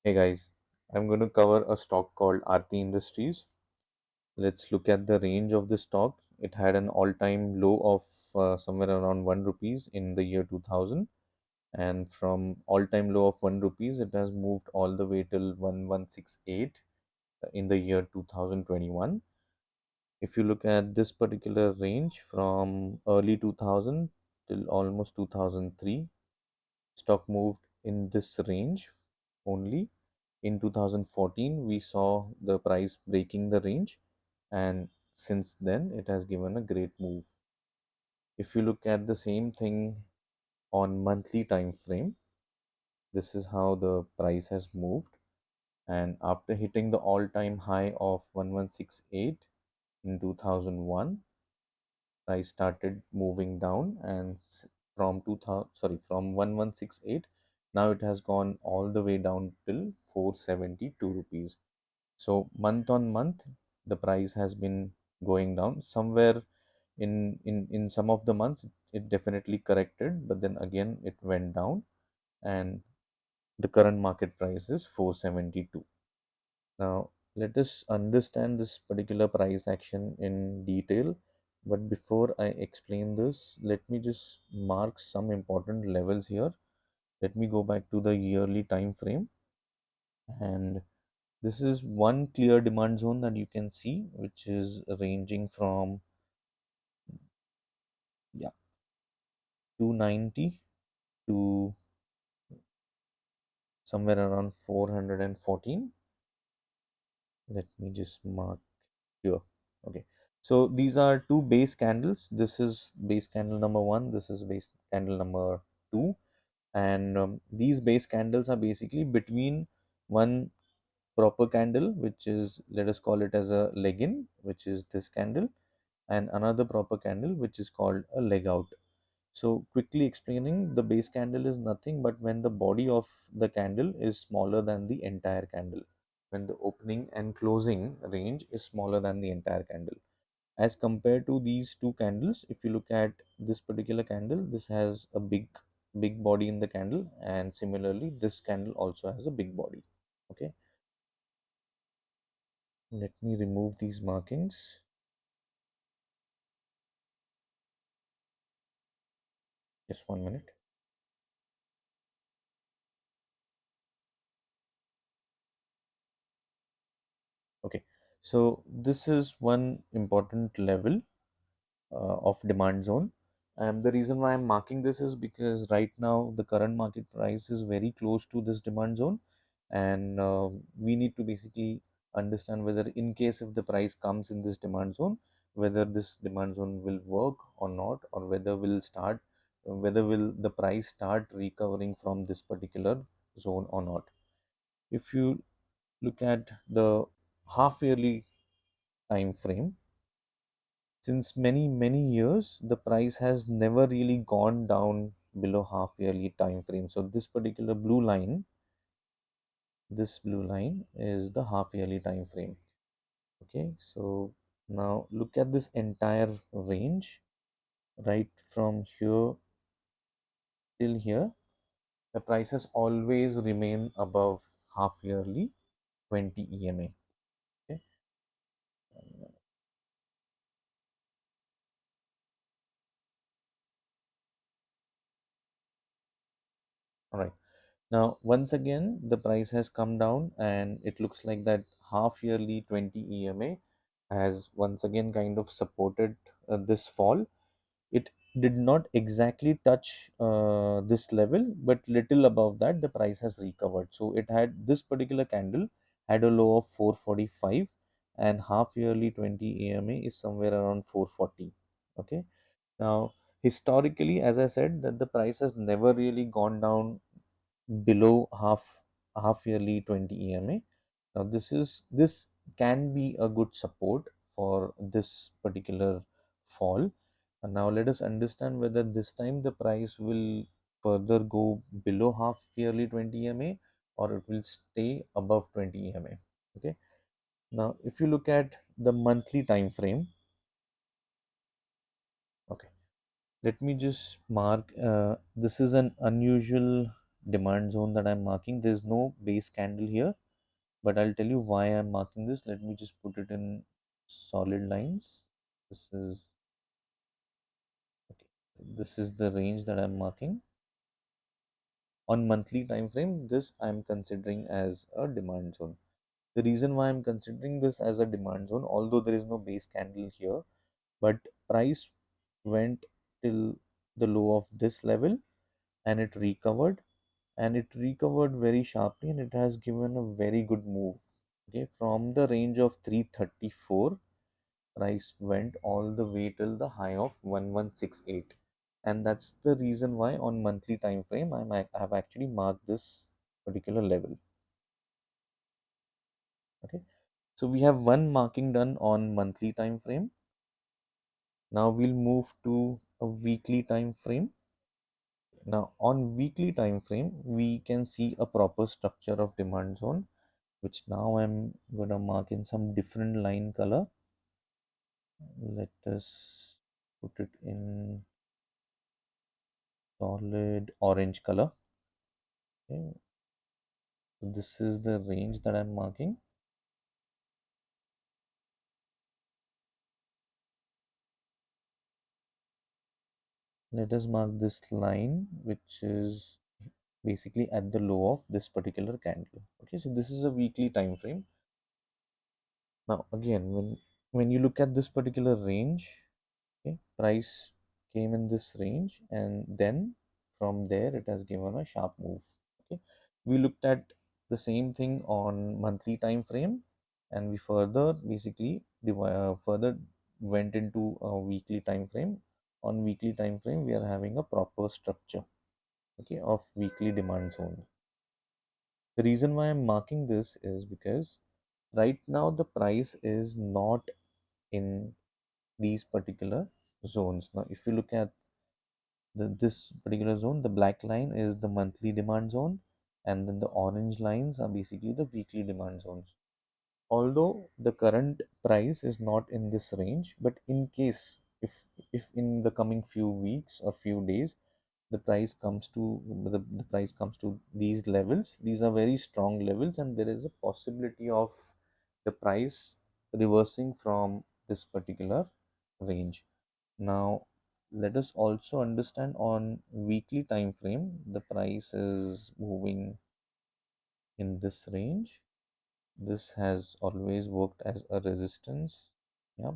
Hey guys, I'm going to cover a stock called Aarti Industries. Let's look at the range of the stock. It had an all-time low of somewhere around 1 rupees in the year 2000, and from all-time low of 1 rupees it has moved all the way till 1168 in the year 2021. If you look at this particular range from early 2000 till almost 2003, stock moved in this range only. In 2014 we saw the price breaking the range, and since then it has given a great move. If you look at the same thing on monthly time frame, this is how the price has moved. And after hitting the all-time high of 1168 in 2001, price started moving down, and from 2000, sorry, from 1168, now it has gone all the way down till 472 rupees. So month on month, the price has been going down. Somewhere in some of the months, it definitely corrected, but then again it went down, and the current market price is 472. Now let us understand this particular price action in detail. But before I explain this, let me just mark some important levels here. Let me go back to the yearly time frame, and this is one clear demand zone that you can see, which is ranging from, yeah, 290 to somewhere around 414. Let me just mark here. Okay. So these are two base candles. This is base candle number one. This is base candle number two. And these base candles are basically between one proper candle, which is, let us call it as a leg in, which is this candle, and another proper candle which is called a leg out. So quickly explaining, the base candle is nothing but when the body of the candle is smaller than the entire candle, when the opening and closing range is smaller than the entire candle. As compared to these two candles, if you look at this particular candle, this has a big body in the candle, and similarly this candle also has a big body. Okay, let me remove these markings. Just 1 minute. Okay, so this is one important level of demand zone. And the reason why I'm marking this is because right now the current market price is very close to this demand zone, and we need to basically understand whether, in case if the price comes in this demand zone, whether this demand zone will work or not, or whether will the price start recovering from this particular zone or not. If you look at the half yearly time frame, since many years, the price has never really gone down below half yearly time frame. So this particular blue line, this blue line is the half yearly time frame. Okay, so now look at this entire range, right from here till here. The price has always remained above half yearly 20 EMA. Okay, all right. Now, once again, the price has come down, and it looks like that half yearly 20 EMA has once again kind of supported this fall. It did not exactly touch this level, but little above that, the price has recovered. So it had, this particular candle had a low of 445, and half yearly 20 EMA is somewhere around 440. Okay. Now, historically, as I said, that the price has never really gone down below half yearly 20 EMA. Now this can be a good support for this particular fall. And now let us understand whether this time the price will further go below half yearly 20 EMA, or it will stay above 20 EMA. Okay. Now if you look at the monthly time frame, okay, let me just mark, this is an unusual demand zone that I'm marking. There's no base candle here, but I'll tell you why I'm marking this. Let me just put it in solid lines. This is okay. This is the range that I'm marking. On monthly time frame, this I'm considering as a demand zone. The reason why I'm considering this as a demand zone, although there is no base candle here, but price went till the low of this level and it recovered very sharply, and it has given a very good move. Okay, from the range of 334, price went all the way till the high of 1168, and that's the reason why on monthly time frame I've actually marked this particular level. Okay, so we have one marking done on monthly time frame. Now we'll move to a weekly time frame. Now on weekly time frame, we can see a proper structure of demand zone, which now I'm gonna mark in some different line color. Let us put it in solid orange color. Okay, so this is the range that I'm marking. Let us mark this line, which is basically at the low of this particular candle. Okay, so this is a weekly time frame. Now again, when you look at this particular range, okay, price came in this range, and then from there it has given a sharp move. Okay, we looked at the same thing on monthly time frame, and we further basically further went into a weekly time frame. On weekly time frame, we are having a proper structure, okay, of weekly demand zone. The reason why I'm marking this is because right now the price is not in these particular zones. Now if you look at this particular zone, the black line is the monthly demand zone, and then the orange lines are basically the weekly demand zones. Although the current price is not in this range, but in case if in the coming few weeks or few days the price comes to the price comes to these levels, these are very strong levels, and there is a possibility of the price reversing from this particular range. Now let us also understand on weekly time frame the price is moving in this range. This has always worked as a resistance. Yeah,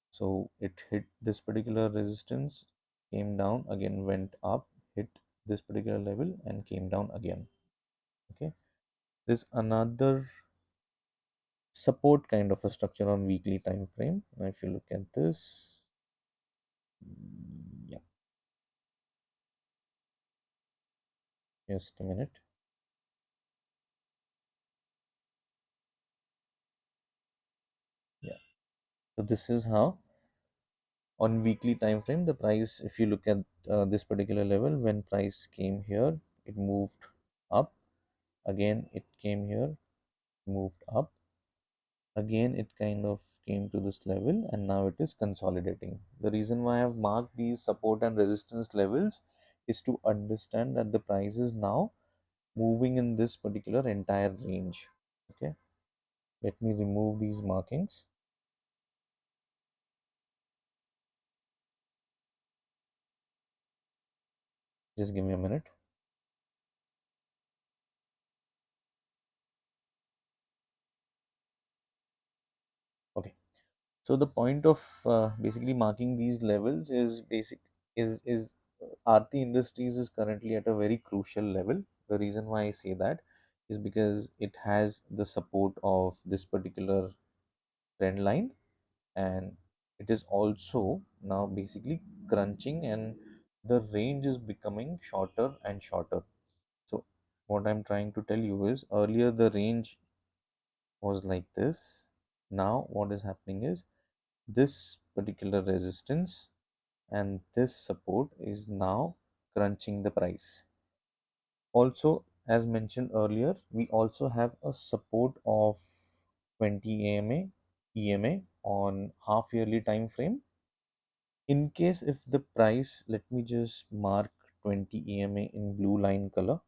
so it hit this particular resistance, came down again, went up, hit this particular level, and came down again. Okay, there's another support kind of a structure on weekly time frame. Now if you look at this, yeah, just a minute. Yeah, so this is how on weekly time frame the price, if you look at this particular level, when price came here, it moved up, again it came here, moved up, again it kind of came to this level, and now it is consolidating. The reason why I have marked these support and resistance levels is to understand that the price is now moving in this particular entire range. Okay, let me remove these markings. Just give me a minute. Okay, so the point of basically marking these levels is Aarti Industries is currently at a very crucial level. The reason why I say that is because it has the support of this particular trend line, and it is also now basically crunching, and the range is becoming shorter and shorter. So what I'm trying to tell you is, earlier the range was like this. Now what is happening is, this particular resistance and this support is now crunching the price. Also, as mentioned earlier, we also have a support of 20 EMA on half yearly time frame. In case if the price, let me just mark 20 EMA in blue line color.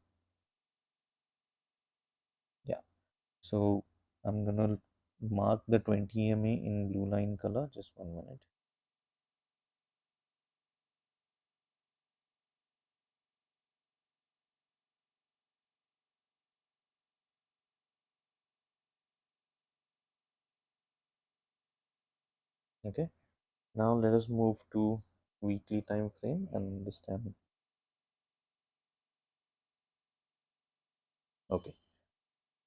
So I'm gonna mark the 20 EMA in blue line color. Just 1 minute. Okay. Now let us move to weekly time frame and understand. Okay.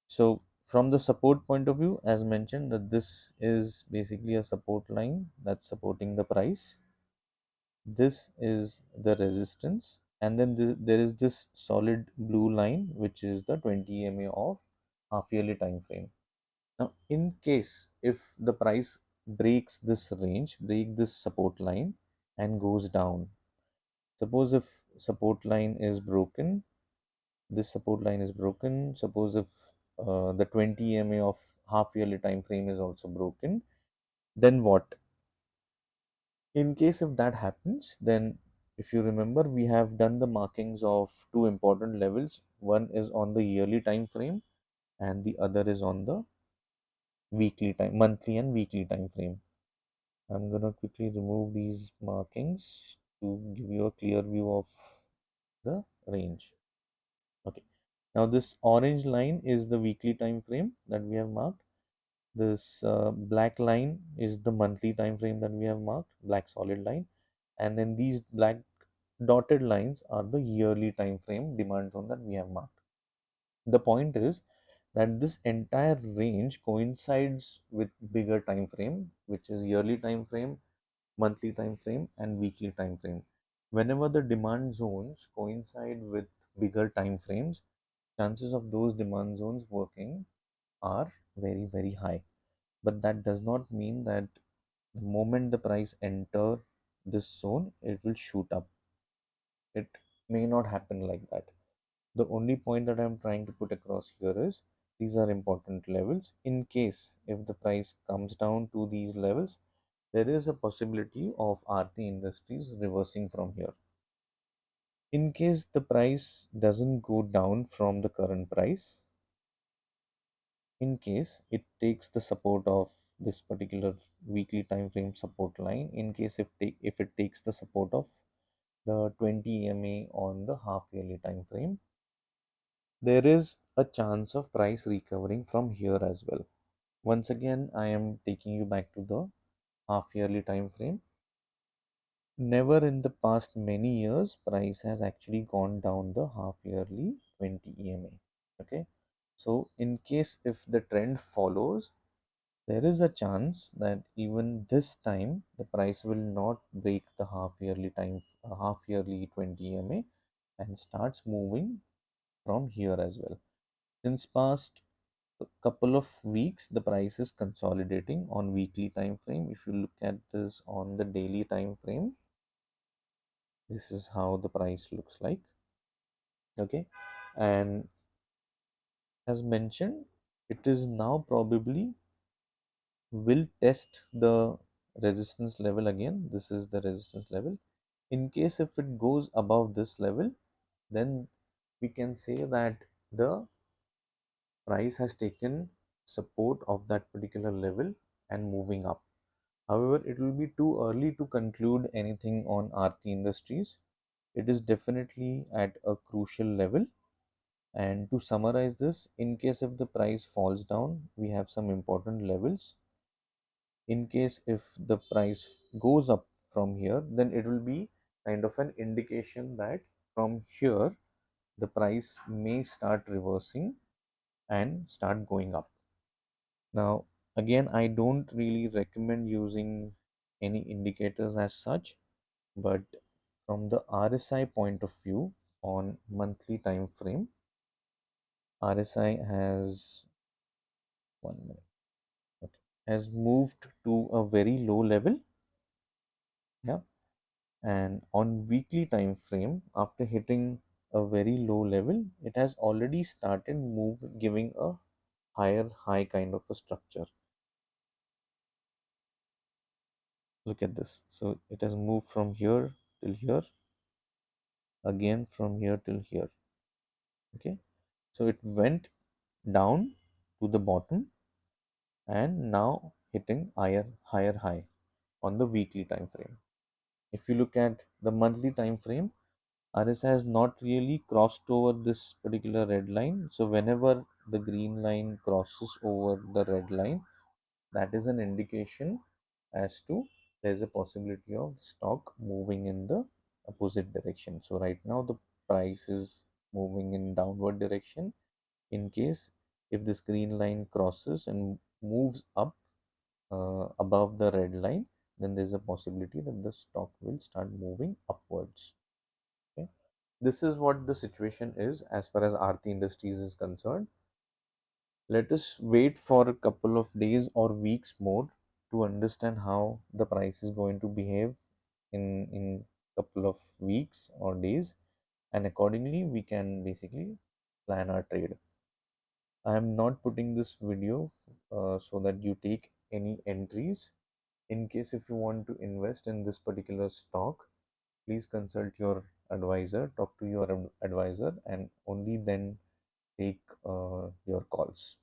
So from the support point of view, as mentioned, that this is basically a support line that's supporting the price. This is the resistance, and then there is this solid blue line, which is the 20 EMA of half yearly time frame. Now, in case if the price breaks this range, break this support line and goes down, suppose if support line is broken, this support line is broken. Suppose if the 20 EMA of half yearly time frame is also broken, then what? In case if that happens, then if you remember, we have done the markings of two important levels. One is on the yearly time frame and the other is on the monthly and weekly time frame. I'm gonna quickly remove these markings to give you a clear view of the range. Okay. Now this orange line is the weekly time frame that we have marked. This black line is the monthly time frame that we have marked, black solid line, and then these black dotted lines are the yearly time frame demand zone that we have marked. The point is that this entire range coincides with bigger time frame, which is yearly time frame, monthly time frame, and weekly time frame. Whenever the demand zones coincide with bigger time frames, chances of those demand zones working are very high. But that does not mean that the moment the price enter this zone, it will shoot up. It may not happen like that. The only point that I'm trying to put across here is these are important levels. In case if the price comes down to these levels, there is a possibility of Aarti Industries reversing from here. In case the price doesn't go down from the current price, in case it takes the support of this particular weekly time frame support line, in case if it takes the support of the 20 EMA on the half yearly time frame, there is a chance of price recovering from here as well. Once again, I am taking you back to the half yearly time frame. Never in the past many years price has actually gone down the half yearly 20 EMA. Okay, so in case if the trend follows, there is a chance that even this time the price will not break the half yearly 20 EMA and starts moving from here as well. Since past couple of weeks, the price is consolidating on weekly time frame. If you look at this on the daily time frame, this is how the price looks like. Okay, and as mentioned, it is now probably will test the resistance level again. This is the resistance level. In case if it goes above this level, then we can say that the price has taken support of that particular level and moving up. However, it will be too early to conclude anything on Aarti Industries. It is definitely at a crucial level. And to summarize this, in case if the price falls down, we have some important levels. In case if the price goes up from here, then it will be kind of an indication that from here the price may start reversing and start going up. Now, again, I don't really recommend using any indicators as such, but from the RSI point of view on monthly time frame, RSI has 1 minute, okay, has moved to a very low level. Yeah, and on weekly time frame, after hitting a very low level, it has already started giving a higher high kind of a structure. Look at this. So it has moved from here till here, again from here till here. Okay, so it went down to the bottom and now hitting higher high on the weekly time frame. If you look at the monthly time frame, RSI has not really crossed over this particular red line. So whenever the green line crosses over the red line, that is an indication as to there's a possibility of stock moving in the opposite direction. So right now the price is moving in downward direction. In case if this green line crosses and moves up above the red line, then there's a possibility that the stock will start moving upwards. Okay. This is what the situation is as far as Aarti Industries is concerned. Let us wait for a couple of days or weeks more to understand how the price is going to behave in couple of weeks or days, and accordingly we can basically plan our trade. I am not putting this video so that you take any entries. In case if you want to invest in this particular stock, please consult your advisor, talk to your advisor, and only then take your calls.